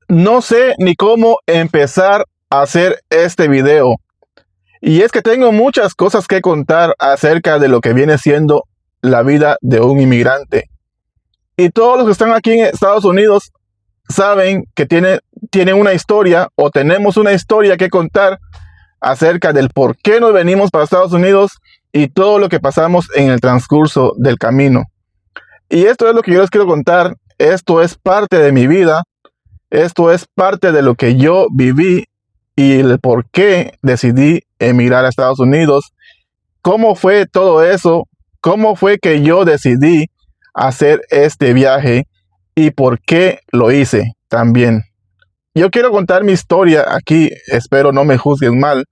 No sé ni cómo empezar a hacer este video. Y es que tengo muchas cosas que contar acerca de lo que viene siendo la vida de un inmigrante. Y todos los que están aquí en Estados Unidos saben que tienen una historia o tenemos una historia que contar acerca del por qué nos venimos para Estados Unidos y todo lo que pasamos en el transcurso del camino. Y esto es lo que yo les quiero contar. Esto es parte de mi vida. Esto es parte de lo que yo viví y el por qué decidí emigrar a Estados Unidos. ¿Cómo fue todo eso? ¿Cómo fue que yo decidí hacer este viaje y por qué lo hice también? Yo quiero contar mi historia aquí. Espero no me juzguen mal,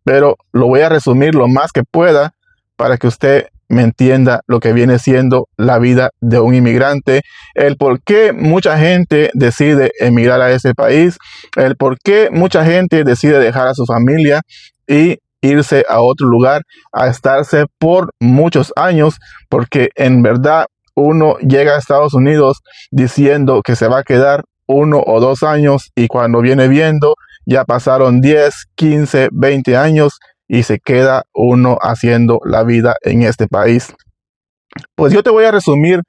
pero lo voy a resumir lo más que pueda para que usted me entienda lo que viene siendo la vida de un inmigrante, el por qué mucha gente decide emigrar a ese país, el por qué mucha gente decide dejar a su familia y irse a otro lugar a estarse por muchos años, porque en verdad uno llega a Estados Unidos diciendo que se va a quedar 1 o 2 años y cuando viene viendo ya pasaron 10, 15, 20 años y se queda uno haciendo la vida en este país. Pues yo te voy a resumir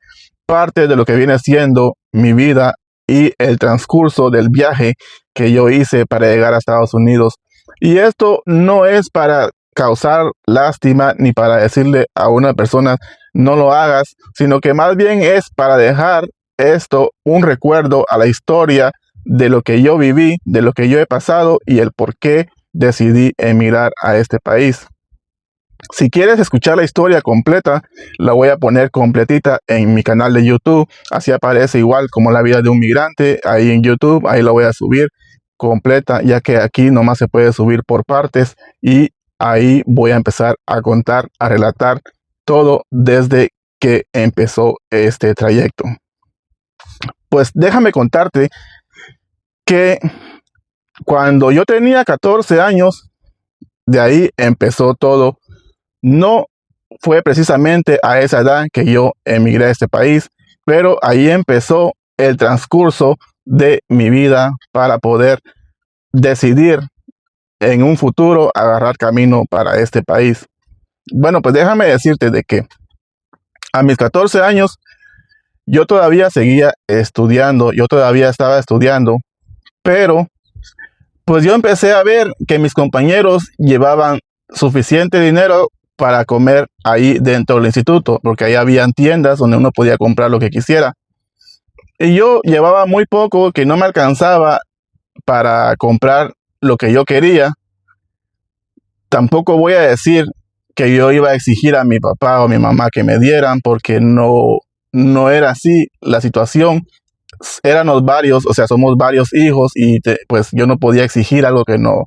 parte de lo que viene siendo mi vida y el transcurso del viaje que yo hice para llegar a Estados Unidos. Y esto no es para causar lástima ni para decirle a una persona no lo hagas, sino que más bien es para dejar esto un recuerdo a la historia de lo que yo viví, de lo que yo he pasado y el por qué decidí emigrar a este país. Si quieres escuchar la historia completa, la voy a poner completita en mi canal de YouTube. Así aparece igual como la vida de un migrante ahí en YouTube. Ahí la voy a subir completa, ya que aquí nomás se puede subir por partes. Y ahí voy a empezar a contar, a relatar todo desde que empezó este trayecto. Pues déjame contarte que cuando yo tenía 14 años, de ahí empezó todo. No fue precisamente a esa edad que yo emigré a este país, pero ahí empezó el transcurso de mi vida para poder decidir en un futuro agarrar camino para este país. Bueno, pues déjame decirte de que a mis 14 años yo todavía seguía estudiando, yo todavía estaba estudiando, pero pues yo empecé a ver que mis compañeros llevaban suficiente dinero para comer ahí dentro del instituto, porque ahí habían tiendas donde uno podía comprar lo que quisiera. Y yo llevaba muy poco, que no me alcanzaba para comprar lo que yo quería. Tampoco voy a decir que yo iba a exigir a mi papá o a mi mamá que me dieran, porque no era así la situación. Éramos varios, o sea, somos varios hijos y pues yo no podía exigir algo que no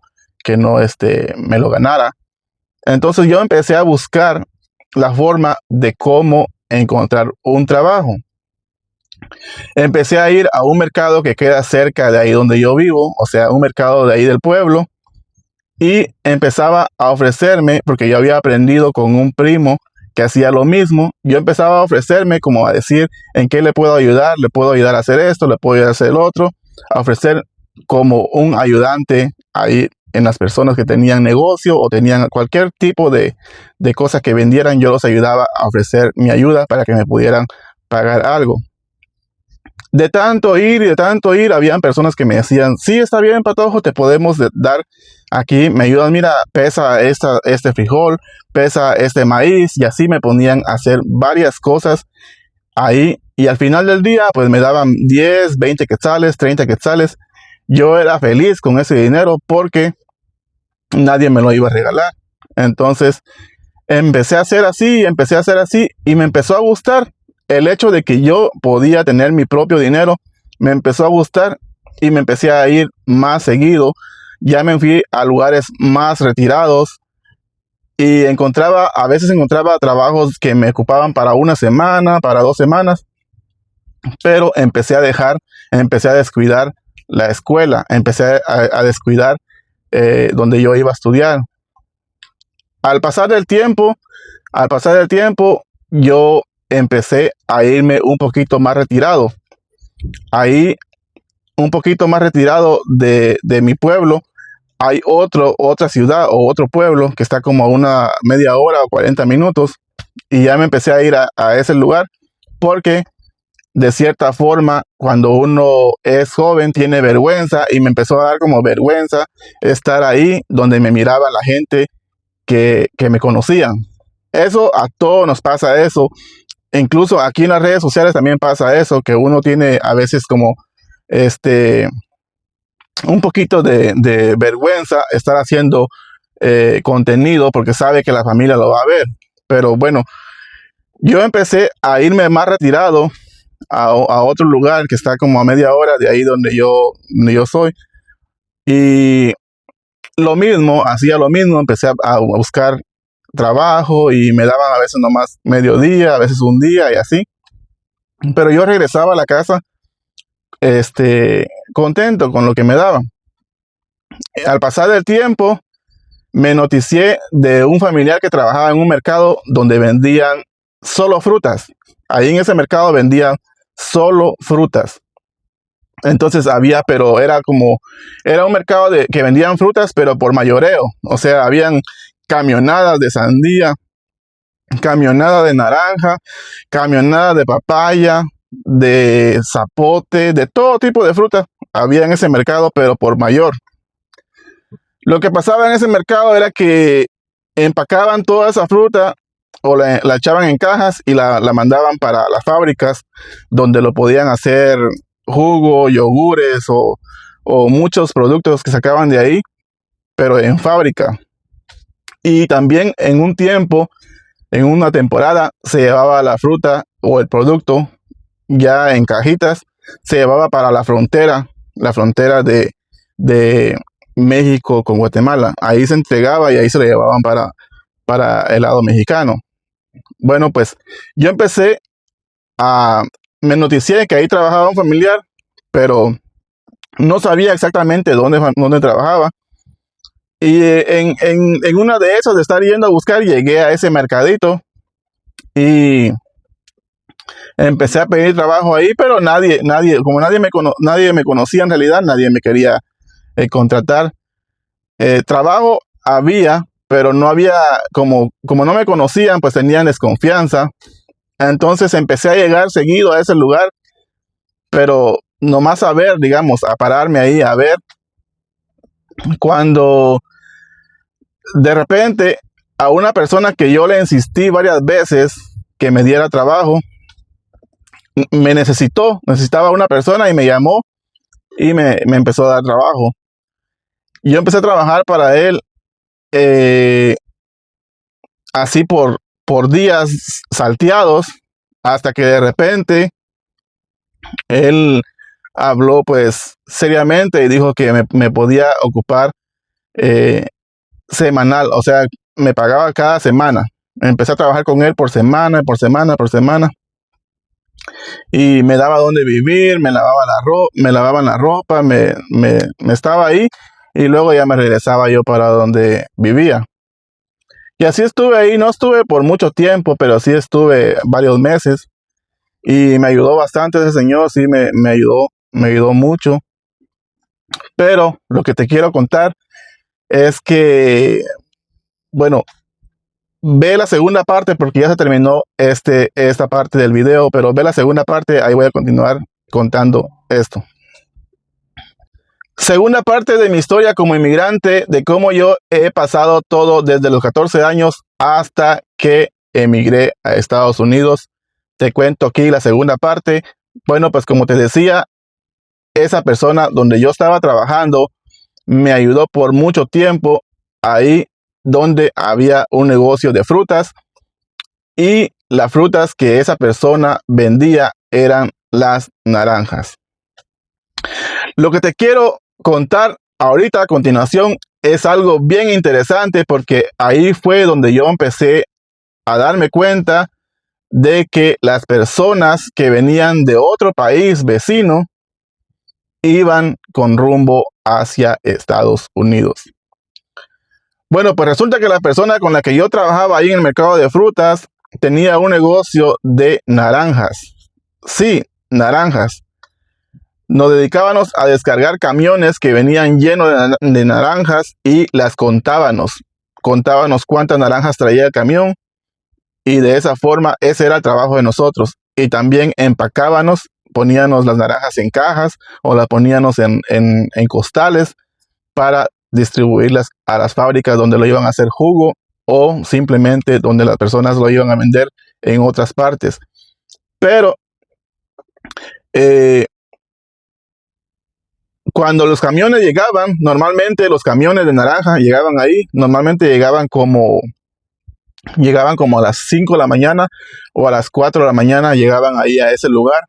me lo ganara. Entonces yo empecé a buscar la forma de cómo encontrar un trabajo. Empecé a ir a un mercado que queda cerca de ahí donde yo vivo, o sea, un mercado de ahí del pueblo, y empezaba a ofrecerme, porque yo había aprendido con un primo que hacía lo mismo. Yo empezaba a ofrecerme como a decir en qué le puedo ayudar a hacer esto, le puedo ayudar a hacer el otro, a ofrecer como un ayudante ahí en las personas que tenían negocio o tenían cualquier tipo de cosas que vendieran. Yo los ayudaba a ofrecer mi ayuda para que me pudieran pagar algo. De tanto ir, habían personas que me decían, sí, está bien, Patojo, te podemos dar aquí, me ayudan, mira, pesa este frijol, pesa este maíz, y así me ponían a hacer varias cosas ahí, y al final del día, pues me daban 10, 20 quetzales, 30 quetzales. Yo era feliz con ese dinero porque nadie me lo iba a regalar. Entonces, empecé a hacer así, y me empezó a gustar. El hecho de que yo podía tener mi propio dinero me empezó a gustar y me empecé a ir más seguido. Ya me fui a lugares más retirados y a veces encontraba trabajos que me ocupaban para una semana, para 2 semanas, pero empecé a descuidar la escuela, empecé a descuidar donde yo iba a estudiar. Al pasar del tiempo, yo empecé a irme un poquito más retirado. Ahí un poquito más retirado de mi pueblo, hay otra ciudad o otro pueblo que está como a una media hora o 40 minutos. Y ya me empecé a ir a ese lugar porque de cierta forma, cuando uno es joven, tiene vergüenza y me empezó a dar como vergüenza estar ahí donde me miraba la gente que me conocían. Eso a todos nos pasa eso. Incluso aquí en las redes sociales también pasa eso, que uno tiene a veces como este un poquito de vergüenza estar haciendo contenido porque sabe que la familia lo va a ver. Pero bueno, yo empecé a irme más retirado a otro lugar que está como a media hora de ahí donde yo soy. Y hacía lo mismo, empecé a buscar trabajo y me daban a veces nomás mediodía, a veces un día y así. Pero yo regresaba a la casa contento con lo que me daban. Al pasar del tiempo, me noticié de un familiar que trabajaba en un mercado donde vendían solo frutas. Ahí en ese mercado vendían solo frutas. Entonces pero era un mercado que vendían frutas, pero por mayoreo. O sea, habían camionadas de sandía, camionadas de naranja, camionadas de papaya, de zapote, de todo tipo de fruta. Había en ese mercado, pero por mayor. Lo que pasaba en ese mercado era que empacaban toda esa fruta o la echaban en cajas y la mandaban para las fábricas donde lo podían hacer jugo, yogures o muchos productos que sacaban de ahí, pero en fábrica. Y también en un tiempo, en una temporada, se llevaba la fruta o el producto ya en cajitas, se llevaba para la frontera de México con Guatemala. Ahí se entregaba y ahí se lo llevaban para el lado mexicano. Bueno, pues yo me noticié que ahí trabajaba un familiar, pero no sabía exactamente dónde trabajaba. Y en una de esas de estar yendo a buscar, llegué a ese mercadito y empecé a pedir trabajo ahí, pero como nadie me conocía en realidad, nadie me quería contratar. Trabajo había, pero no había, como no me conocían, pues tenían desconfianza. Entonces empecé a llegar seguido a ese lugar, pero nomás a ver, digamos, a pararme ahí a ver. Cuando de repente a una persona que yo le insistí varias veces que me diera trabajo, necesitaba una persona y me llamó y me empezó a dar trabajo. Yo empecé a trabajar para él así por días salteados, hasta que de repente él habló pues seriamente y dijo que me podía ocupar semanal, o sea, me pagaba cada semana. Empecé a trabajar con él por semana, y me daba donde vivir, me lavaban la ropa, me estaba ahí y luego ya me regresaba yo para donde vivía. Y así estuve ahí, no estuve por mucho tiempo, pero sí estuve varios meses y me ayudó bastante ese señor, sí me ayudó mucho. Pero lo que te quiero contar es que, bueno, ve la segunda parte porque ya se terminó esta parte del video, pero ve la segunda parte, ahí voy a continuar contando esto. Segunda parte de mi historia como inmigrante, de cómo yo he pasado todo desde los 14 años hasta que emigré a Estados Unidos. Te cuento aquí la segunda parte. Bueno, pues como te decía, esa persona donde yo estaba trabajando me ayudó por mucho tiempo ahí donde había un negocio de frutas y las frutas que esa persona vendía eran las naranjas. Lo que te quiero contar ahorita a continuación es algo bien interesante porque ahí fue donde yo empecé a darme cuenta de que las personas que venían de otro país vecino iban con rumbo hacia Estados Unidos. Bueno, pues resulta que la persona con la que yo trabajaba ahí en el mercado de frutas tenía un negocio de naranjas. Sí, naranjas. Nos dedicábamos a descargar camiones que venían llenos de naranjas y las contábamos. Contábamos cuántas naranjas traía el camión y de esa forma ese era el trabajo de nosotros. Y también empacábamos, poníamos las naranjas en cajas o las poníamos en costales para distribuirlas a las fábricas donde lo iban a hacer jugo o simplemente donde las personas lo iban a vender en otras partes. Pero cuando los camiones llegaban, normalmente los camiones de naranja llegaban ahí, normalmente llegaban como a las 5 de la mañana o a las 4 de la mañana, llegaban ahí a ese lugar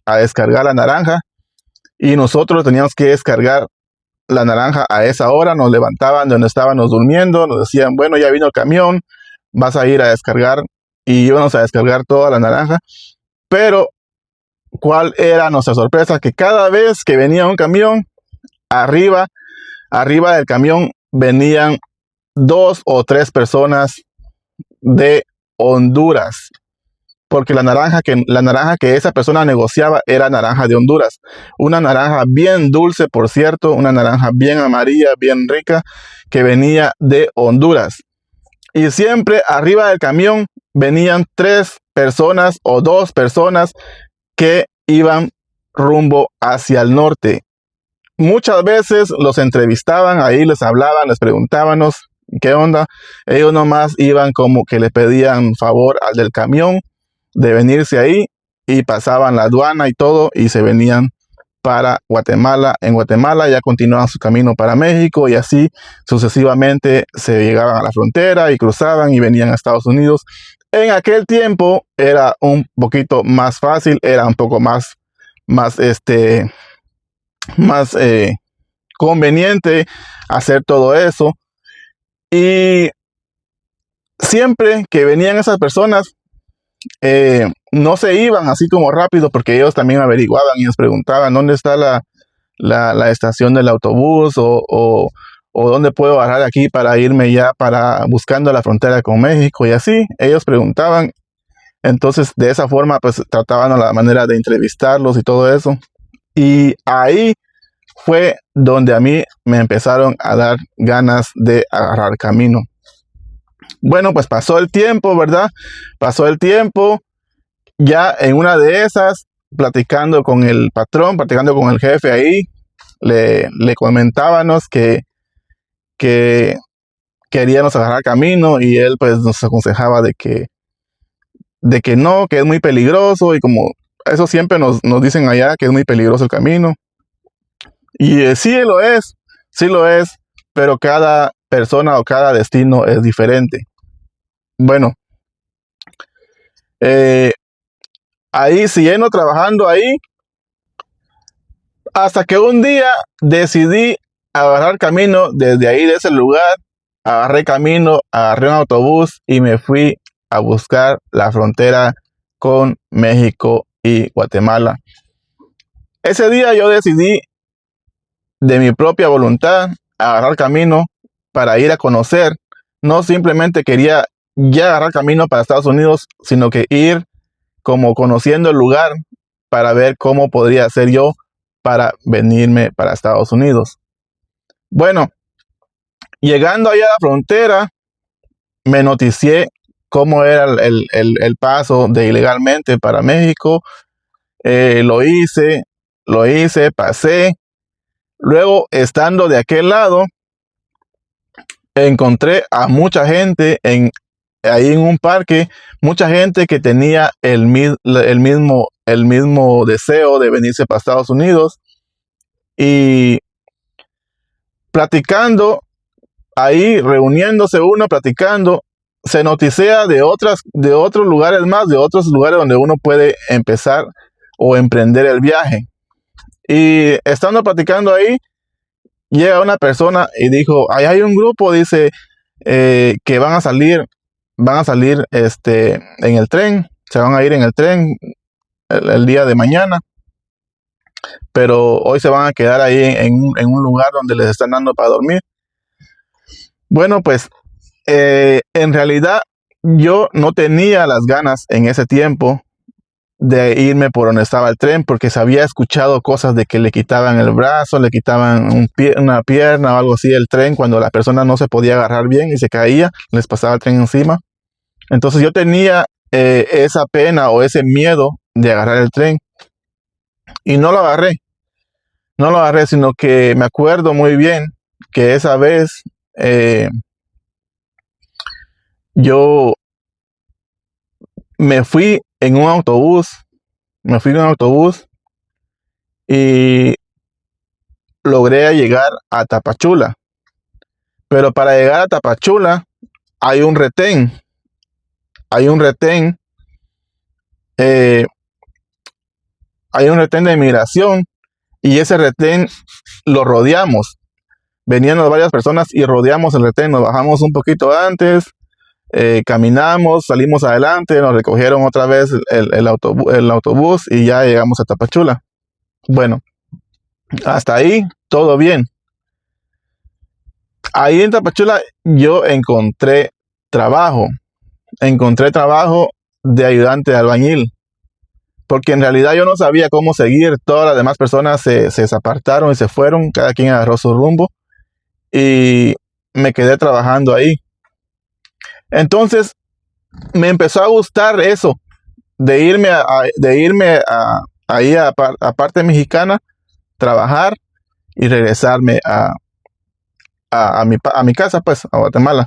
a descargar la naranja y nosotros teníamos que descargar la naranja a esa hora. Nos levantaban de donde estábamos durmiendo, nos decían, bueno, ya vino el camión, vas a ir a descargar, y íbamos a descargar toda la naranja. Pero ¿cuál era nuestra sorpresa? Que cada vez que venía un camión, arriba del camión venían 2 o 3 personas de Honduras, porque la naranja que esa persona negociaba era naranja de Honduras, una naranja bien dulce, por cierto, una naranja bien amarilla, bien rica, que venía de Honduras. Y siempre arriba del camión venían 3 personas o 2 personas que iban rumbo hacia el norte. Muchas veces los entrevistaban, ahí les hablaban, les preguntábamos qué onda. Ellos nomás iban como que le pedían favor al del camión de venirse ahí y pasaban la aduana y todo y se venían para Guatemala. En Guatemala ya continuaban su camino para México y así sucesivamente se llegaban a la frontera y cruzaban y venían a Estados Unidos. En aquel tiempo era un poquito más fácil, era un poco más conveniente hacer todo eso. Y siempre que venían esas personas, no se iban así como rápido, porque ellos también averiguaban y nos preguntaban dónde está la estación del autobús o dónde puedo bajar aquí para irme ya para buscando la frontera con México, y así ellos preguntaban. Entonces de esa forma pues trataban la manera de entrevistarlos y todo eso. Y ahí fue donde a mí me empezaron a dar ganas de agarrar camino. Bueno, pues pasó el tiempo, ¿verdad? Pasó el tiempo. Ya en una de esas, platicando con el patrón, platicando con el jefe ahí, le comentábamos que queríamos agarrar camino, y él pues nos aconsejaba de que no, que es muy peligroso, y como eso siempre nos dicen allá, que es muy peligroso el camino. Y sí lo es, pero cada persona o cada destino es diferente. Bueno, ahí siguiendo trabajando ahí, hasta que un día decidí agarrar camino desde ahí, de ese lugar. Agarré camino, agarré un autobús y me fui a buscar la frontera con México y Guatemala. Ese día yo decidí de mi propia voluntad agarrar camino para ir a conocer. No simplemente quería ya agarrar camino para Estados Unidos, sino que ir como conociendo el lugar para ver cómo podría hacer yo para venirme para Estados Unidos. Bueno, llegando allá a la frontera, me noticié cómo era el paso de ilegalmente para México. Lo hice, pasé. Luego, estando de aquel lado, encontré a mucha gente ahí en un parque, mucha gente que tenía el mismo deseo de venirse para Estados Unidos. Y platicando, ahí reuniéndose uno, platicando, se noticia de otros lugares más, de otros lugares donde uno puede empezar o emprender el viaje. Y estando platicando ahí, llega una persona y dijo, ahí hay un grupo, dice, que van a salir en el tren, se van a ir en el tren el día de mañana, pero hoy se van a quedar ahí en un lugar donde les están dando para dormir. Bueno, pues en realidad yo no tenía las ganas en ese tiempo de irme por donde estaba el tren, porque se había escuchado cosas de que le quitaban el brazo, le quitaban una pierna o algo así del tren cuando la persona no se podía agarrar bien y se caía, les pasaba el tren encima. Entonces yo tenía esa pena o ese miedo de agarrar el tren y no lo agarré. No lo agarré, sino que me acuerdo muy bien que esa vez yo me fui en un autobús, y logré llegar a Tapachula. Pero para llegar a Tapachula hay un retén, hay un retén, eh, hay un retén de inmigración y ese retén lo rodeamos. Venían varias personas y rodeamos el retén, nos bajamos un poquito antes, caminamos, salimos adelante, nos recogieron otra vez el autobús y ya llegamos a Tapachula. Bueno, hasta ahí todo bien. Ahí en Tapachula yo encontré trabajo de ayudante de albañil, porque en realidad yo no sabía cómo seguir. Todas las demás personas se desapartaron y se fueron, cada quien agarró su rumbo y me quedé trabajando ahí. Entonces me empezó a gustar eso de irme ahí a parte mexicana, trabajar y regresarme a mi casa, pues, a Guatemala.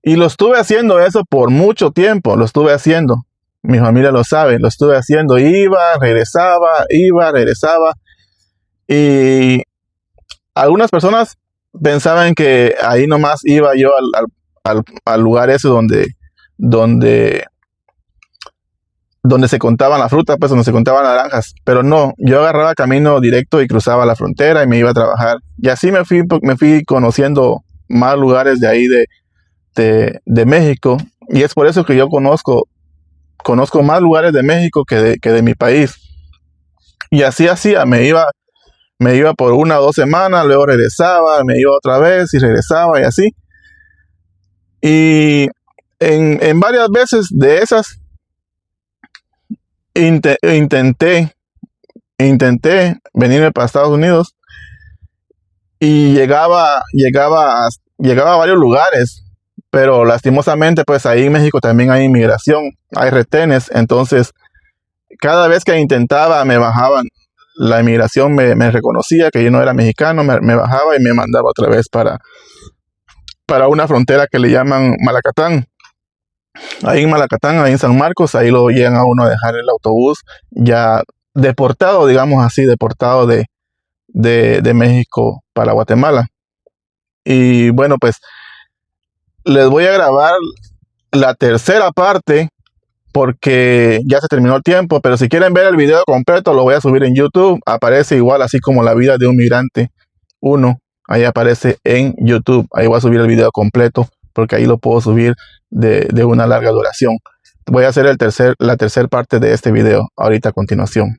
Y lo estuve haciendo eso por mucho tiempo, lo estuve haciendo. Mi familia lo sabe, lo estuve haciendo. Iba, regresaba. Y algunas personas pensaban que ahí nomás iba yo al lugar ese donde se contaban la fruta, pues donde se contaban naranjas. Pero no, yo agarraba camino directo y cruzaba la frontera y me iba a trabajar. Y así me fui conociendo más lugares de ahí de México. Y es por eso que yo conozco más lugares de México que de mi país. Y así hacía, me iba por 1 o 2 semanas, luego regresaba, me iba otra vez y regresaba y así. Y en varias veces de esas intenté venirme para Estados Unidos y llegaba a varios lugares, pero lastimosamente pues ahí en México también hay inmigración, hay retenes. Entonces cada vez que intentaba me bajaban, la inmigración me reconocía que yo no era mexicano, me bajaba y me mandaba otra vez para una frontera que le llaman Malacatán. Ahí en Malacatán, ahí en San Marcos, ahí lo llegan a uno a dejar el autobús ya deportado, digamos así, deportado de México para Guatemala. Y bueno, pues les voy a grabar la tercera parte porque ya se terminó el tiempo, pero si quieren ver el video completo lo voy a subir en YouTube. Aparece igual así como La vida de un migrante 1, ahí aparece en YouTube. Ahí voy a subir el video completo porque ahí lo puedo subir de una larga duración. Voy a hacer la tercera parte de este video ahorita a continuación.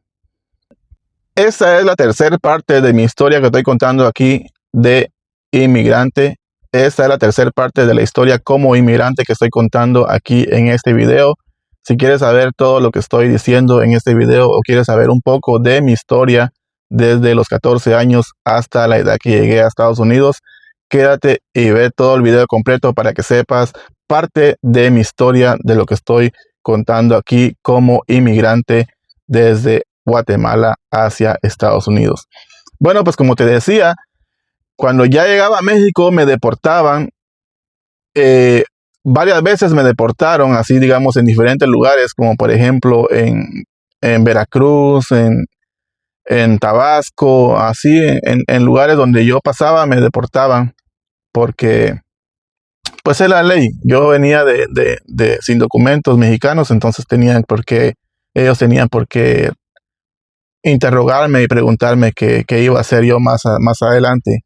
Esta es la tercera parte de mi historia que estoy contando aquí de inmigrante. Esta es la tercera parte de la historia como inmigrante que estoy contando aquí en este video. Si quieres saber todo lo que estoy diciendo en este video o quieres saber un poco de mi historia desde los 14 años hasta la edad que llegué a Estados Unidos, quédate y ve todo el video completo para que sepas parte de mi historia, de lo que estoy contando aquí como inmigrante desde Guatemala hacia Estados Unidos. Bueno, pues como te decía, cuando ya llegaba a México me deportaban. Varias veces me deportaron, así digamos, en diferentes lugares, como por ejemplo en Veracruz, en Tabasco, así, en lugares donde yo pasaba me deportaban, porque pues es la ley. Yo venía sin documentos mexicanos, entonces ellos tenían por qué interrogarme y preguntarme qué iba a hacer yo más adelante.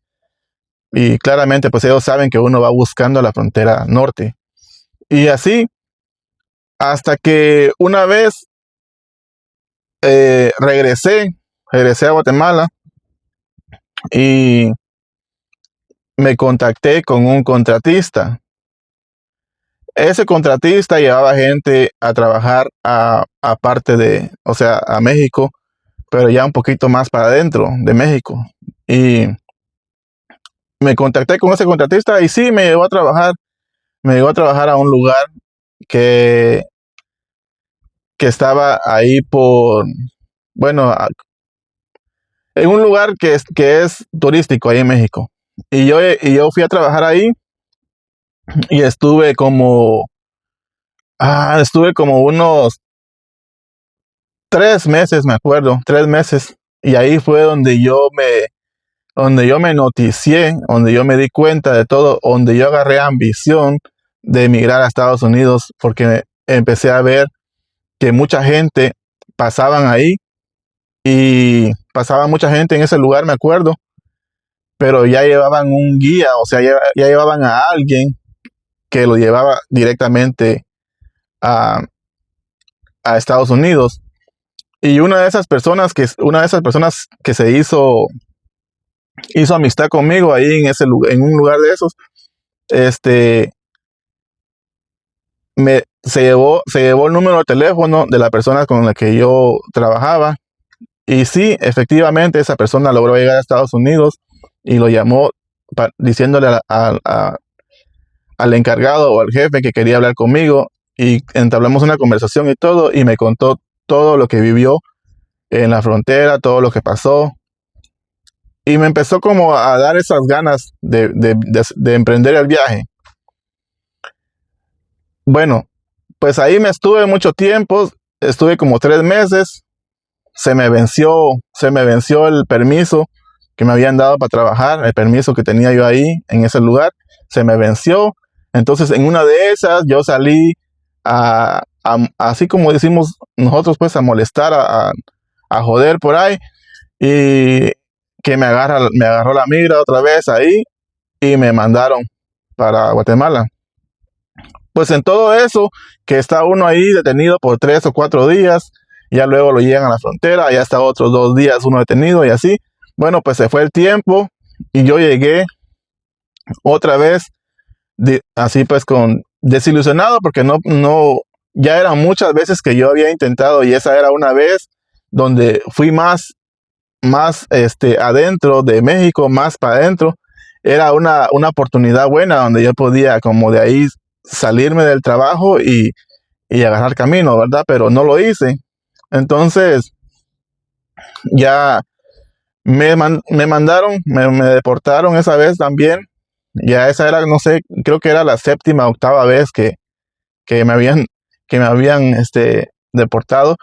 Y claramente pues ellos saben que uno va buscando la frontera norte. Y así, hasta que una vez regresé a Guatemala y me contacté con un contratista. Ese contratista llevaba gente a trabajar aparte de, o sea, a México, pero ya un poquito más para adentro de México. Y me contacté con ese contratista y sí, me llevó a trabajar a un lugar que, que estaba ahí bueno, en un lugar que es turístico ahí en México. Y yo fui a trabajar ahí y estuve como unos 3 meses, me acuerdo, 3 meses. Y ahí fue donde yo me noticié, donde yo me di cuenta de todo, donde yo agarré ambición de emigrar a Estados Unidos, porque empecé a ver que mucha gente pasaban ahí y pasaba mucha gente en ese lugar, me acuerdo, pero ya llevaban un guía, o sea, ya llevaban a alguien que lo llevaba directamente a, a Estados Unidos. Y una de esas personas que hizo amistad conmigo ahí en un lugar de esos, este, se llevó el número de teléfono de la persona con la que yo trabajaba. Y sí, efectivamente, esa persona logró llegar a Estados Unidos y lo llamó diciéndole al encargado o al jefe que quería hablar conmigo. Y entablamos una conversación y todo, y me contó todo lo que vivió en la frontera, todo lo que pasó. Y me empezó como a dar esas ganas de emprender el viaje. Bueno, pues ahí me estuve mucho tiempo, estuve como 3 meses, se me venció el permiso que me habían dado para trabajar, el permiso que tenía yo ahí en ese lugar, se me venció. Entonces en una de esas yo salí así como decimos nosotros, pues a molestar, a joder por ahí, y que me agarró la migra otra vez ahí y me mandaron para Guatemala. Pues en todo eso, que está uno ahí detenido por 3 o 4 días, ya luego lo llegan a la frontera, ya está otros 2 días uno detenido y así. Bueno, pues se fue el tiempo y yo llegué otra vez, así pues con desilusionado, porque ya eran muchas veces que yo había intentado y esa era una vez donde fui más adentro de México, más para adentro. Era una oportunidad buena donde yo podía como de ahí salirme del trabajo y agarrar camino, ¿verdad? Pero no lo hice. Entonces ya me mandaron, me deportaron esa vez también. Ya esa era, no sé, creo que era la séptima, octava vez que me habían, deportado.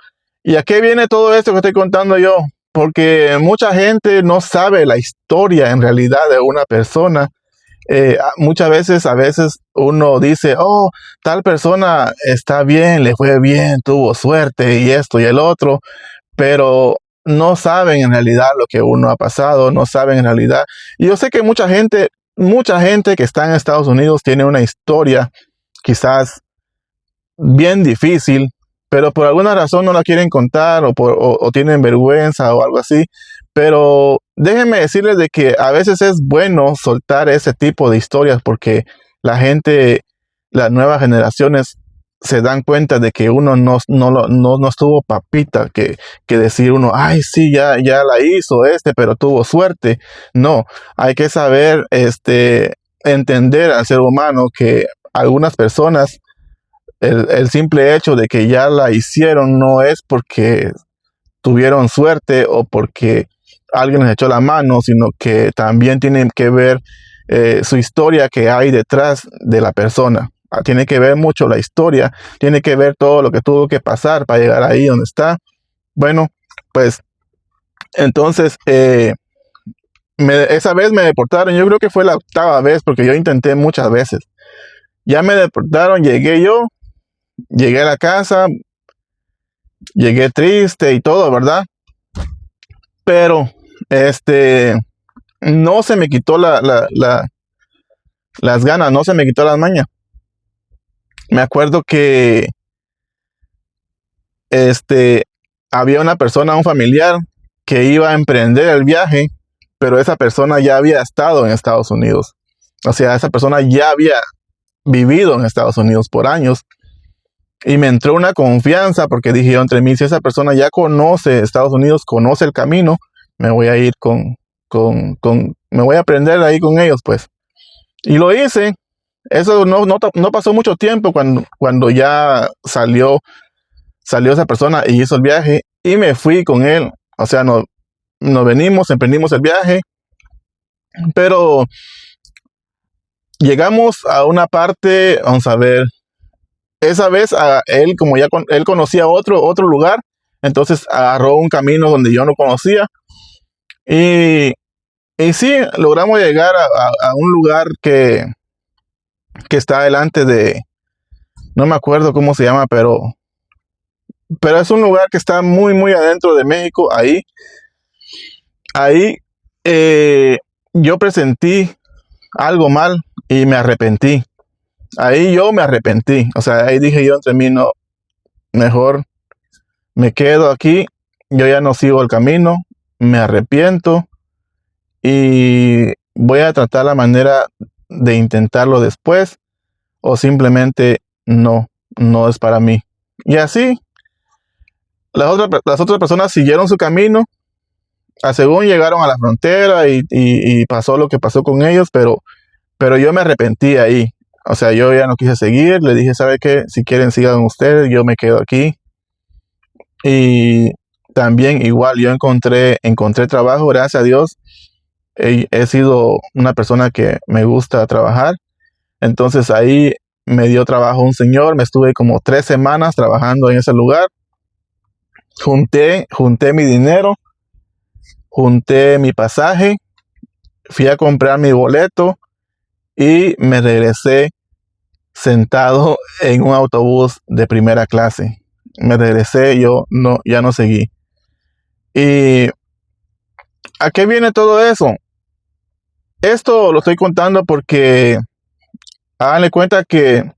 ¿Y a qué viene todo esto que estoy contando yo? Porque mucha gente no sabe la historia en realidad de una persona. A veces uno dice, oh, tal persona está bien, le fue bien, tuvo suerte y esto y el otro, pero no saben en realidad lo que uno ha pasado, no saben en realidad. Y yo sé que mucha gente que está en Estados Unidos tiene una historia quizás bien difícil, pero por alguna razón no la quieren contar o tienen vergüenza o algo así. Pero déjenme decirles de que a veces es bueno soltar ese tipo de historias porque la gente, las nuevas generaciones se dan cuenta de que uno no estuvo papita, que decir uno, ay, sí, ya la hizo pero tuvo suerte. No, hay que saber entender al ser humano que algunas personas el simple hecho de que ya la hicieron no es porque tuvieron suerte o porque alguien les echó la mano, sino que también tienen que ver su historia que hay detrás de la persona. Tiene que ver mucho la historia, tiene que ver todo lo que tuvo que pasar para llegar ahí donde está. Bueno, pues entonces esa vez me deportaron, yo creo que fue la octava vez porque yo intenté muchas veces. Ya me deportaron, llegué a la casa, llegué triste y todo, ¿verdad? Pero, no se me quitó las ganas, no se me quitó las mañas. Me acuerdo que, este, había una persona, un familiar, que iba a emprender el viaje, pero esa persona ya había estado en Estados Unidos. O sea, esa persona ya había vivido en Estados Unidos por años. Y me entró una confianza porque dije yo entre mí, si esa persona ya conoce Estados Unidos, conoce el camino, me voy a ir me voy a aprender ahí con ellos, pues. Y lo hice. Eso no pasó mucho tiempo cuando ya salió esa persona y hizo el viaje y me fui con él. O sea, nos emprendimos el viaje, pero llegamos a una parte, vamos a ver, esa vez a él, como él conocía otro lugar, entonces agarró un camino donde yo no conocía y sí, logramos llegar a un lugar que está delante de, no me acuerdo cómo se llama, pero es un lugar que está muy, muy adentro de México. Ahí yo presentí algo mal y me arrepentí. Ahí yo me arrepentí. O sea, ahí dije yo entre mí, no, mejor me quedo aquí. Yo ya no sigo el camino, me arrepiento y voy a tratar la manera de intentarlo después o simplemente no es para mí. Y así, las otras personas siguieron su camino. Según llegaron a la frontera y pasó lo que pasó con ellos, pero yo me arrepentí ahí. O sea, yo ya no quise seguir. Le dije, ¿sabe qué? Si quieren sigan ustedes, yo me quedo aquí. Y también igual yo encontré trabajo, gracias a Dios. He sido una persona que me gusta trabajar. Entonces ahí me dio trabajo un señor. Me estuve como 3 semanas trabajando en ese lugar. Junté mi dinero. Junté mi pasaje, fui a comprar mi boleto y me regresé sentado en un autobús de primera clase. Me regresé, ya no seguí. ¿Y a qué viene todo eso? Esto lo estoy contando porque háganle cuenta que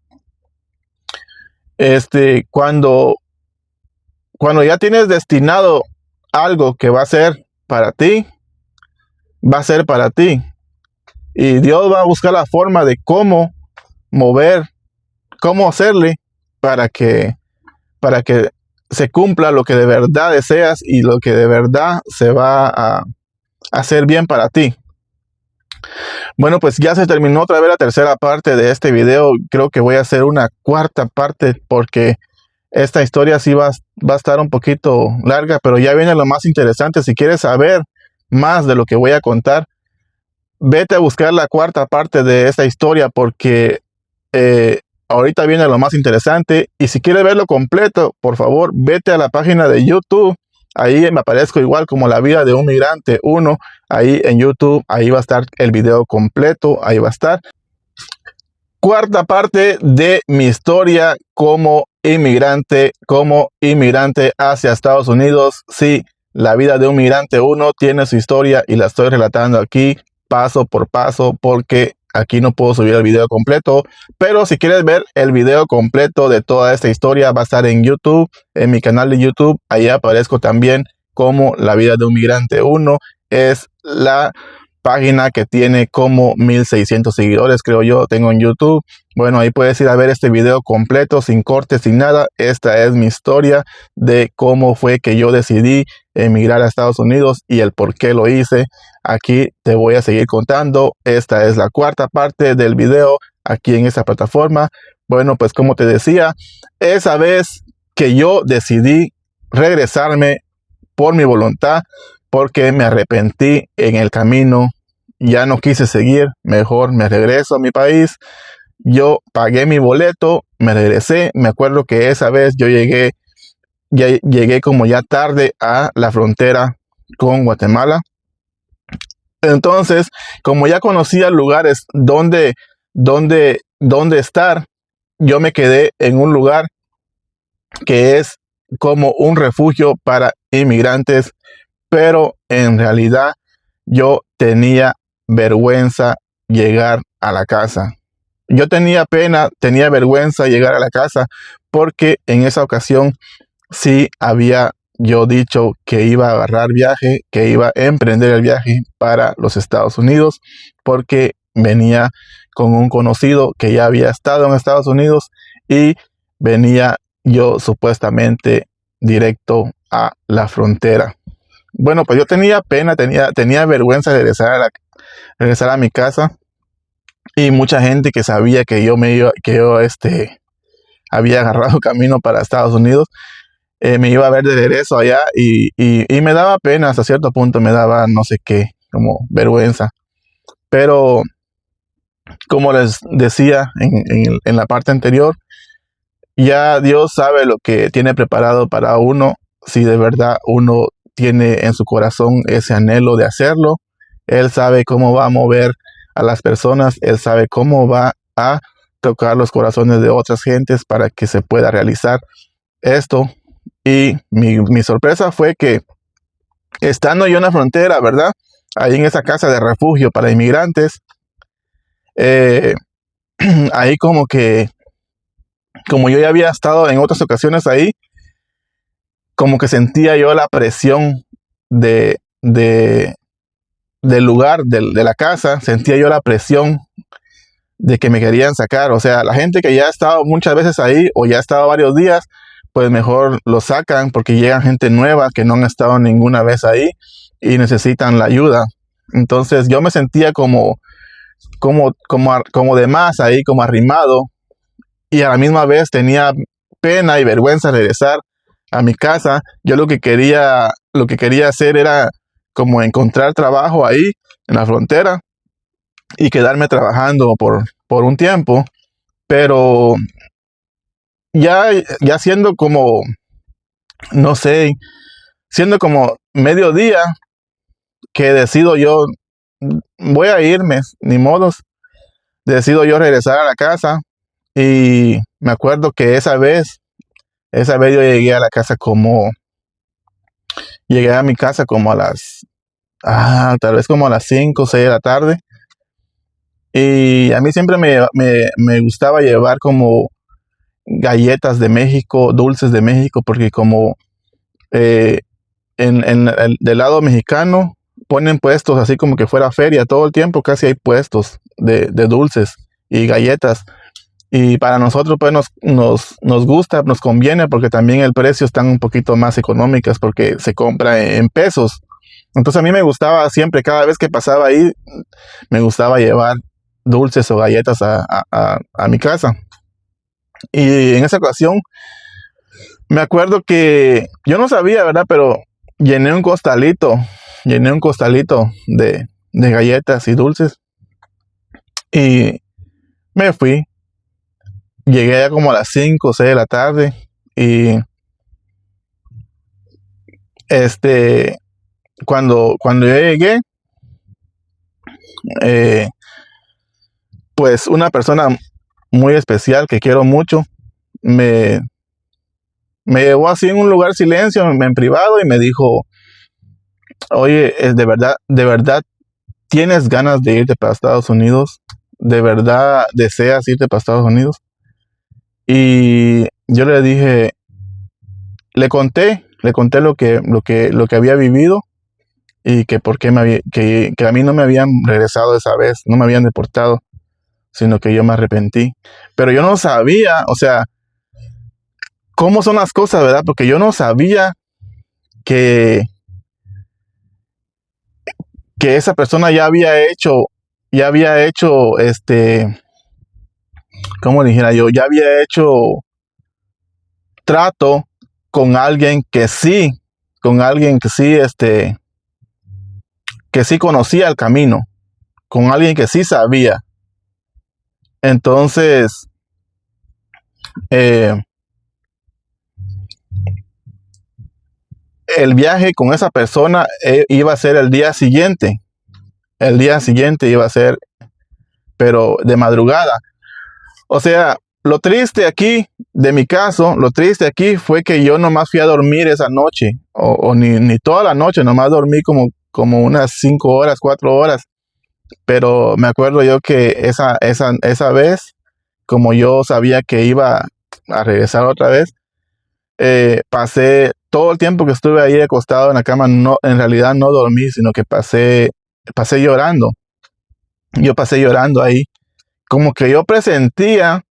cuando ya tienes destinado algo que va a ser para ti, va a ser para ti. Y Dios va a buscar la forma de cómo hacerle para que se cumpla lo que de verdad deseas y lo que de verdad se va a hacer bien para ti. Bueno, pues ya se terminó otra vez la tercera parte de este video. Creo que voy a hacer una cuarta parte porque esta historia sí va a estar un poquito larga, pero ya viene lo más interesante. Si quieres saber más de lo que voy a contar, vete a buscar la cuarta parte de esta historia porque ahorita viene lo más interesante. Y si quieres verlo completo, por favor, vete a la página de YouTube. Ahí me aparezco igual como La Vida de un Migrante 1. Ahí en YouTube, ahí va a estar el video completo. Ahí va a estar. Cuarta parte de mi historia como inmigrante hacia Estados Unidos. Sí, La Vida de un Migrante 1 tiene su historia y la estoy relatando aquí paso por paso porque aquí no puedo subir el video completo, pero si quieres ver el video completo de toda esta historia va a estar en YouTube, en mi canal de YouTube. Ahí aparezco también como La Vida de un Migrante 1. Es la página que tiene como 1600 seguidores, creo yo, tengo en YouTube. Bueno, ahí puedes ir a ver este video completo, sin cortes, sin nada. Esta es mi historia de cómo fue que yo decidí emigrar a Estados Unidos y el por qué lo hice. Aquí te voy a seguir contando. Esta es la cuarta parte del video aquí en esta plataforma. Bueno, pues como te decía, esa vez que yo decidí regresarme por mi voluntad, porque me arrepentí en el camino, ya no quise seguir, mejor me regreso a mi país. Yo pagué mi boleto, me regresé. Me acuerdo que esa vez yo llegué como ya tarde a la frontera con Guatemala. Entonces, como ya conocía lugares donde estar, yo me quedé en un lugar que es como un refugio para inmigrantes, pero en realidad yo tenía vergüenza llegar a la casa. Yo tenía pena, tenía vergüenza llegar a la casa porque en esa ocasión sí había yo dicho que iba a agarrar viaje, que iba a emprender el viaje para los Estados Unidos porque venía con un conocido que ya había estado en Estados Unidos y venía yo supuestamente directo a la frontera. Bueno, pues yo tenía pena, tenía vergüenza de regresar a mi casa, y mucha gente que sabía que yo había agarrado camino para Estados Unidos, me iba a ver de regreso allá, y me daba pena hasta cierto punto, me daba no sé qué, como vergüenza. Pero como les decía en la parte anterior, ya Dios sabe lo que tiene preparado para uno, si de verdad uno tiene en su corazón ese anhelo de hacerlo. Él sabe cómo va a mover a las personas, Él sabe cómo va a tocar los corazones de otras gentes para que se pueda realizar esto. Y mi sorpresa fue que, estando yo en la frontera, ¿verdad? Ahí en esa casa de refugio para inmigrantes, eh, ahí como yo ya había estado en otras ocasiones ahí, como que sentía yo la presión del lugar, de la casa, sentía yo la presión de que me querían sacar. O sea, la gente que ya ha estado muchas veces ahí o ya ha estado varios días, pues mejor lo sacan porque llega gente nueva que no han estado ninguna vez ahí y necesitan la ayuda. Entonces yo me sentía como de más ahí, como arrimado, y a la misma vez tenía pena y vergüenza de regresar a mi casa. Yo lo que quería hacer era como encontrar trabajo ahí en la frontera y quedarme trabajando por un tiempo, pero ya siendo como, no sé, siendo como mediodía, que decido yo, voy a irme, ni modos, decido yo regresar a la casa. Y me acuerdo que esa vez yo llegué a mi casa como tal vez como a las 5 o 6 de la tarde. Y a mí siempre me gustaba llevar como galletas de México, dulces de México, porque como eh, del lado mexicano ponen puestos así como que fuera feria todo el tiempo, casi hay puestos de dulces y galletas. Y para nosotros pues nos gusta, nos conviene, porque también el precio están un poquito más económicas porque se compra en pesos. Entonces a mí me gustaba siempre, cada vez que pasaba ahí, me gustaba llevar dulces o galletas a mi casa. Y en esa ocasión me acuerdo que yo no sabía, ¿verdad? Pero llené un costalito de galletas y dulces, y me fui. Llegué ya como a las 5 o 6 de la tarde, y cuando yo llegué, eh, pues una persona muy especial que quiero mucho me llevó así en un lugar silencio, en privado, y me dijo: oye, de verdad tienes ganas de irte para Estados Unidos, de verdad deseas irte para Estados Unidos. Y yo le conté lo que había vivido, y que por qué que a mí no me habían regresado esa vez, no me habían deportado, sino que yo me arrepentí. Pero yo no sabía, o sea, cómo son las cosas, ¿verdad? Porque yo no sabía que esa persona ya había hecho, ¿cómo dijera yo? Ya había hecho trato con alguien que sí, que sí conocía el camino, con alguien que sí sabía. Entonces, eh, el viaje con esa persona iba a ser el día siguiente. El día siguiente iba a ser, pero de madrugada. O sea, lo triste aquí, de mi caso, lo triste aquí fue que yo nomás fui a dormir esa noche, o ni toda la noche, nomás dormí como unas 5 horas, 4 horas. Pero me acuerdo yo que esa vez, como yo sabía que iba a regresar otra vez, pasé todo el tiempo que estuve ahí acostado en la cama, no, en realidad no dormí, sino que pasé llorando. Yo pasé llorando ahí como que yo presentía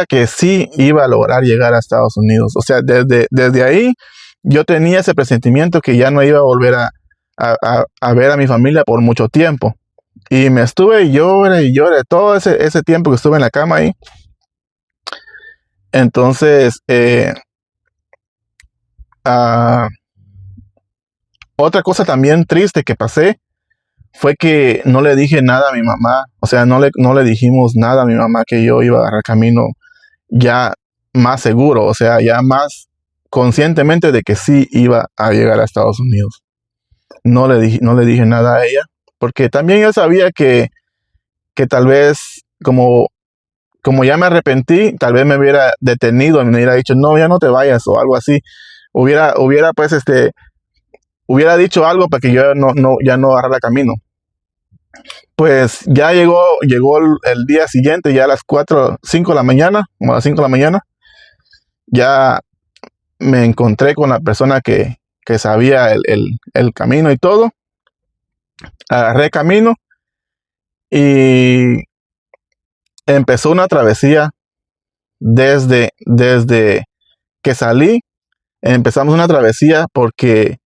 que sí iba a lograr llegar a Estados Unidos. O sea, desde ahí yo tenía ese presentimiento que ya no iba a volver a ver a mi familia por mucho tiempo. Y me estuve y lloré todo ese tiempo que estuve en la cama ahí. Entonces, ah, otra cosa también triste que pasé fue que no le dije nada a mi mamá. O sea, no le dijimos nada a mi mamá que yo iba a agarrar camino ya más seguro, o sea, ya más conscientemente de que sí iba a llegar a Estados Unidos. No le dije nada a ella, porque también yo sabía que tal vez, como ya me arrepentí, tal vez me hubiera detenido y me hubiera dicho, no, ya no te vayas o algo así. Hubiera dicho algo para que yo ya no agarrara camino. Pues ya llegó el día siguiente, ya a las 5 de la mañana, como a las 5 de la mañana, ya me encontré con la persona que sabía el camino y todo. Agarré camino y empezó una travesía desde que salí. Empezamos una travesía porque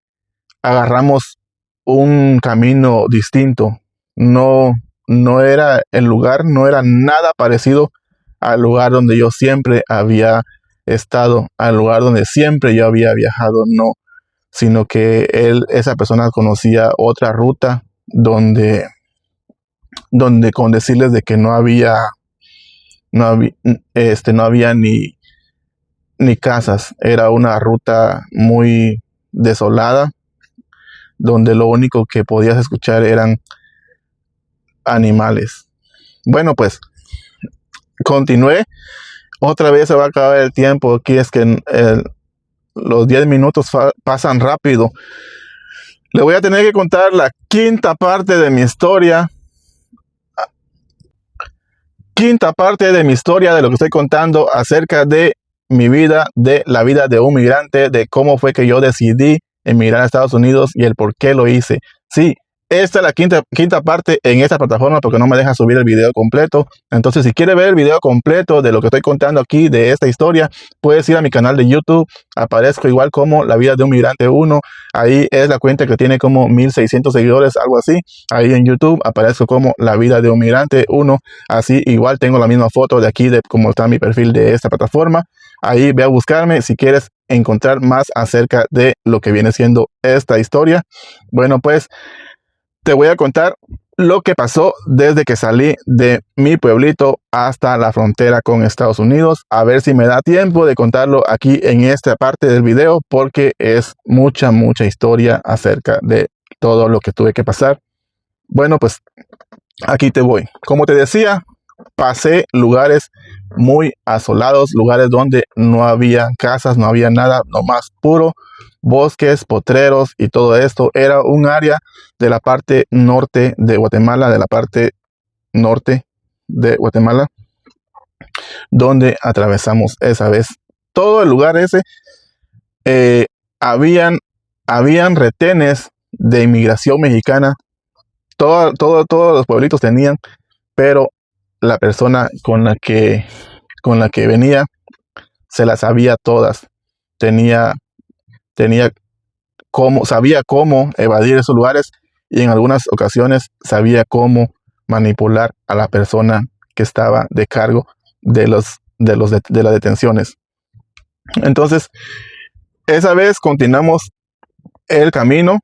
agarramos un camino distinto. No, no era el lugar, no era nada parecido al lugar donde yo siempre había estado, al lugar donde siempre yo había viajado, no, sino que esa persona conocía otra ruta donde con decirles de que no había ni casas, era una ruta muy desolada, donde lo único que podías escuchar eran animales. Bueno, pues continué. Otra vez se va a acabar el tiempo. Aquí es que los 10 minutos pasan rápido. Le voy a tener que contar la quinta parte de mi historia. Quinta parte de mi historia, de lo que estoy contando acerca de mi vida, de la vida de un migrante, de cómo fue que yo decidí emigrar a Estados Unidos y el por qué lo hice. Sí, esta es la quinta parte en esta plataforma porque no me deja subir el video completo. Entonces, si quieres ver el video completo de lo que estoy contando aquí, de esta historia, puedes ir a mi canal de YouTube. Aparezco igual como La Vida de un Migrante 1. Ahí es la cuenta que tiene como 1600 seguidores, algo así. Ahí en YouTube aparezco como La Vida de un Migrante 1. Así igual tengo la misma foto de aquí de cómo está mi perfil de esta plataforma. Ahí ve a buscarme si quieres encontrar más acerca de lo que viene siendo esta historia. Bueno, pues te voy a contar lo que pasó desde que salí de mi pueblito hasta la frontera con Estados Unidos. A ver si me da tiempo de contarlo aquí en esta parte del video, porque es mucha historia acerca de todo lo que tuve que pasar. Bueno, pues aquí te voy. Como te decía, pasé lugares muy asolados, lugares donde no había casas, no había nada, nomás puro bosques, potreros y todo esto. Era un área de la parte norte de Guatemala, donde atravesamos esa vez. Todo el lugar ese, eh, habían retenes de inmigración mexicana. Todos los pueblitos tenían, pero la persona con la que venía se las sabía todas. Sabía cómo evadir esos lugares, y en algunas ocasiones sabía cómo manipular a la persona que estaba de cargo de las detenciones. Entonces, esa vez continuamos el camino.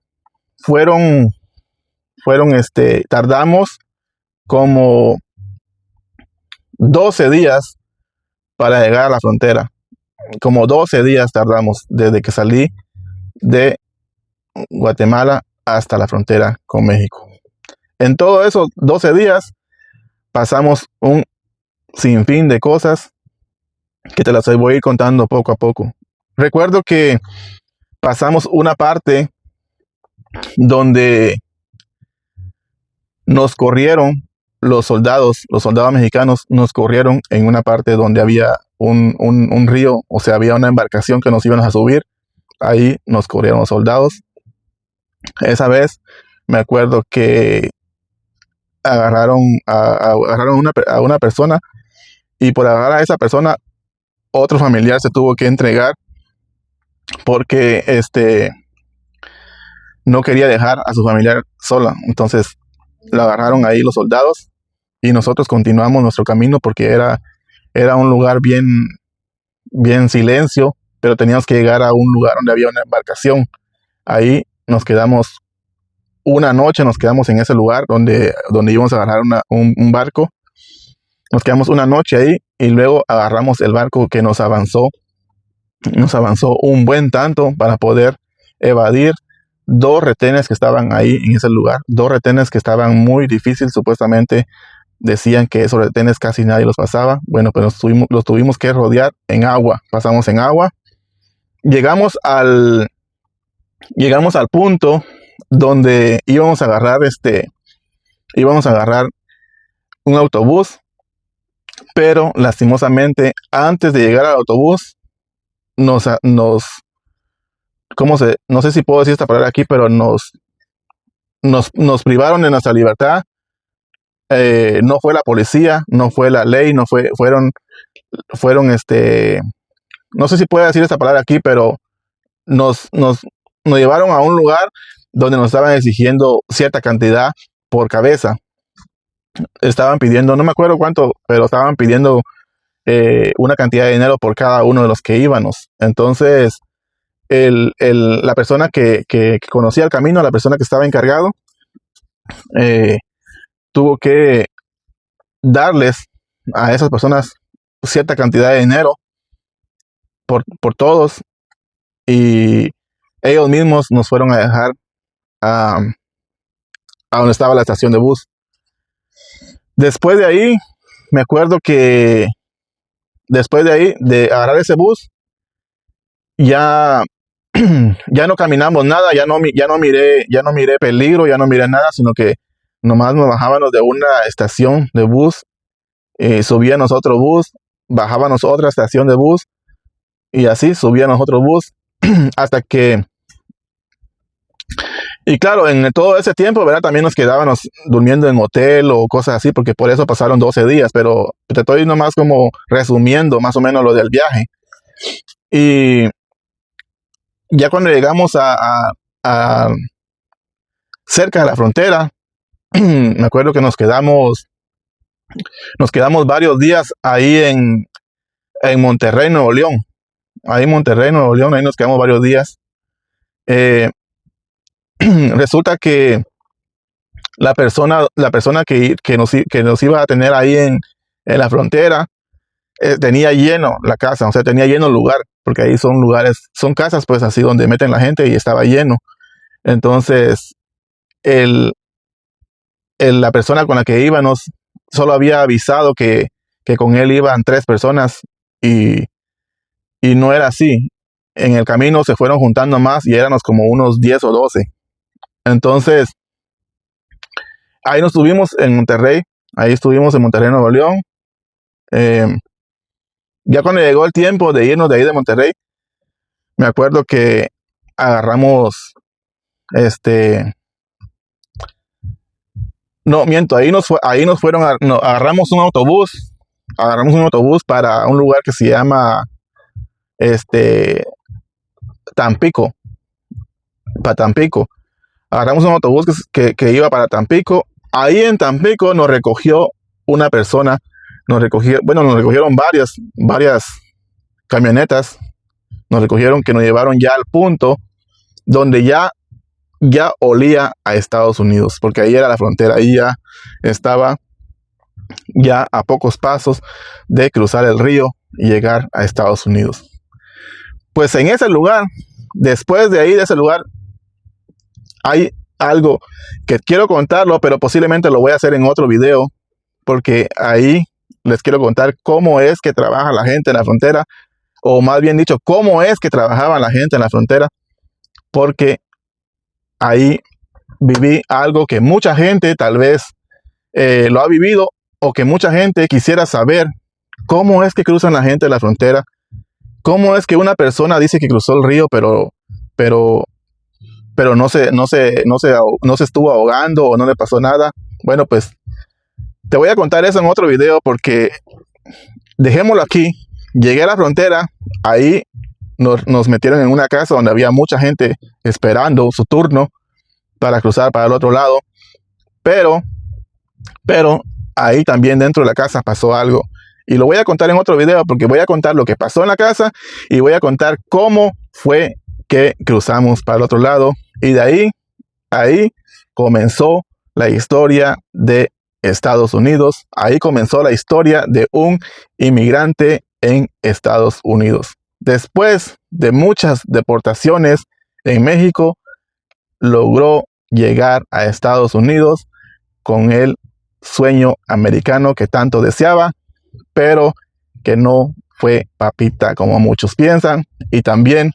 Tardamos como 12 días para llegar a la frontera. Como 12 días tardamos desde que salí de Guatemala hasta la frontera con México. En todos esos 12 días pasamos un sinfín de cosas que te las voy a ir contando poco a poco. Recuerdo que pasamos una parte donde nos corrieron los soldados mexicanos, nos corrieron en una parte donde había un río, o sea, había una embarcación que nos iban a subir. Ahí nos corrieron los soldados. Esa vez me acuerdo que agarraron a una persona, y por agarrar a esa persona, otro familiar se tuvo que entregar porque no quería dejar a su familiar sola. Entonces lo agarraron ahí los soldados y nosotros continuamos nuestro camino porque era un lugar bien silencio, pero teníamos que llegar a un lugar donde había una embarcación. Ahí nos quedamos una noche, nos quedamos en ese lugar donde íbamos a agarrar un barco. Nos quedamos una noche ahí y luego agarramos el barco que nos avanzó un buen tanto para poder evadir dos retenes que estaban ahí en ese lugar, dos retenes que estaban muy difíciles. Supuestamente decían que esos retenes casi nadie los pasaba. Bueno, pues los tuvimos que rodear en agua. Pasamos en agua, llegamos al punto donde íbamos a agarrar un autobús, pero lastimosamente antes de llegar al autobús no sé si puedo decir esta palabra aquí, pero nos privaron de nuestra libertad. No fue la policía, no fue la ley, fueron no sé si puedo decir esta palabra aquí, pero nos llevaron a un lugar donde nos estaban exigiendo cierta cantidad por cabeza. Estaban pidiendo, no me acuerdo cuánto, pero estaban pidiendo una cantidad de dinero por cada uno de los que íbamos. Entonces, la persona que conocía el camino, la persona que estaba encargado, tuvo que darles a esas personas cierta cantidad de dinero por todos, y ellos mismos nos fueron a dejar a donde estaba la estación de bus. Después de ahí, me acuerdo que después de ahí, de agarrar ese bus, ya ya no caminamos nada, ya no miré peligro, ya no miré nada, sino que nomás nos bajábamos de una estación de bus, subíamos otro bus, bajábamos otra estación de bus, y así subíamos otro bus, hasta que, y claro, en todo ese tiempo, ¿verdad? También nos quedábamos durmiendo en hotel o cosas así, porque por eso pasaron 12 días, pero te estoy nomás como resumiendo más o menos lo del viaje. Y ya cuando llegamos a cerca de la frontera, me acuerdo que nos quedamos varios días ahí en Monterrey, Nuevo León. Ahí en Monterrey, Nuevo León, ahí nos quedamos varios días. Resulta que la persona que nos iba a tener ahí en la frontera, tenía lleno la casa, o sea, tenía lleno el lugar, porque ahí son casas pues así donde meten la gente, y estaba lleno. Entonces, la persona con la que íbamos solo había avisado que con él iban 3 personas, y no era así. En el camino se fueron juntando más y éramos como unos 10 o 12. Entonces, ahí nos estuvimos en Monterrey, Nuevo León. Ya cuando llegó el tiempo de irnos de ahí de Monterrey, me acuerdo que agarramos, no, miento, ahí nos fueron, agarramos un autobús para un lugar que se llama, Tampico, para Tampico. Agarramos un autobús que iba para Tampico. Ahí en Tampico nos recogió una persona, nos recogieron varias camionetas, nos recogieron, que nos llevaron ya al punto donde ya olía a Estados Unidos, porque ahí era la frontera, ahí ya estaba ya a pocos pasos de cruzar el río y llegar a Estados Unidos. Pues en ese lugar, después de ahí de ese lugar, hay algo que quiero contarlo, pero posiblemente lo voy a hacer en otro video, porque ahí les quiero contar cómo es que trabaja la gente en la frontera, o más bien dicho, cómo es que trabajaba la gente en la frontera, porque ahí viví algo que mucha gente tal vez lo ha vivido, o que mucha gente quisiera saber: cómo es que cruzan la gente de la frontera, cómo es que una persona dice que cruzó el río, pero no se estuvo ahogando, o no le pasó nada. Bueno, pues Te voy a contar eso en otro video porque dejémoslo aquí. Llegué a la frontera, ahí nos metieron en una casa donde había mucha gente esperando su turno para cruzar para el otro lado. Pero ahí también dentro de la casa pasó algo. Y lo voy a contar en otro video porque voy a contar lo que pasó en la casa y voy a contar cómo fue que cruzamos para el otro lado. Y de ahí comenzó la historia de Estados Unidos. Ahí comenzó la historia de un inmigrante en Estados Unidos. Después de muchas deportaciones en México, logró llegar a Estados Unidos con el sueño americano que tanto deseaba, pero que no fue papita como muchos piensan. Y también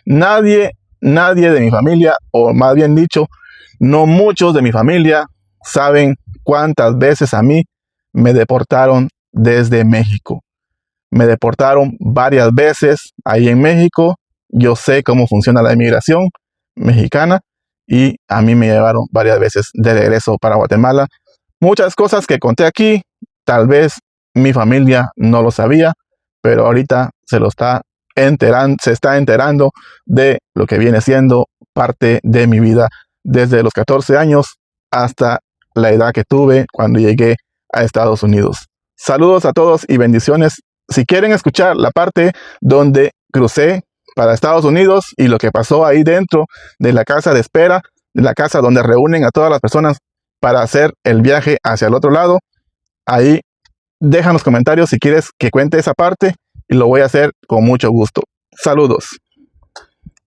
nadie de mi familia, o más bien dicho, no muchos de mi familia saben cuántas veces a mí me deportaron desde México. Me deportaron varias veces ahí en México. Yo sé cómo funciona la inmigración mexicana y a mí me llevaron varias veces de regreso para Guatemala. Muchas cosas que conté aquí, tal vez mi familia no lo sabía, pero ahorita se está enterando de lo que viene siendo parte de mi vida desde los 14 años hasta la edad que tuve cuando llegué a Estados Unidos. Saludos a todos y bendiciones. Si quieren escuchar la parte donde crucé para Estados Unidos y lo que pasó ahí dentro de la casa de espera, de la casa donde reúnen a todas las personas para hacer el viaje hacia el otro lado, ahí deja en los comentarios si quieres que cuente esa parte y lo voy a hacer con mucho gusto. Saludos.